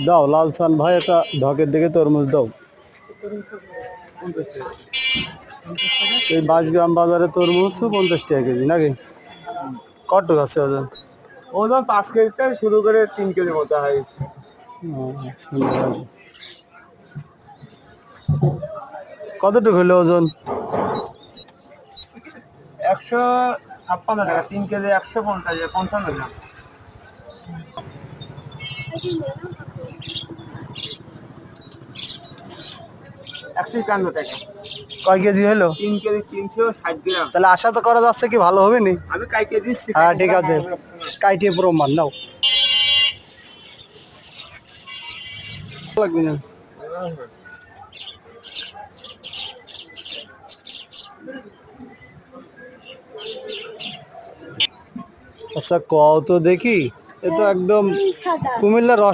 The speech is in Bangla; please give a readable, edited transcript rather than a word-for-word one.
দাও লালসান ভাই, এটা ঢকের দিকে তরমুজ দাও। এই 22 গ্রাম বাজারে তরমুজ 50 টাকা কেজি নাকি? কত আছে ওজন? ওজন 5 কেজি থেকে শুরু করে 3 কেজির মতো হয়। সুন্দর আছে। কতটুকু হলো ওজন? 156 টাকা 3 কেজি, 155 গ্রাম। 151 টাকা। কয় কেজি হলো? 3 কেজি 360 গ্রাম। তাহলে আশা তো করা যাচ্ছে কি ভালো হবে নি? আমি কাইকে দিচ্ছি। হ্যাঁ ঠিক আছে, কাইটিয়ে প্রমাণ নাও। লাগবে না। আচ্ছা কও তো দেখি, এ তো একদম কুমিল্লার রস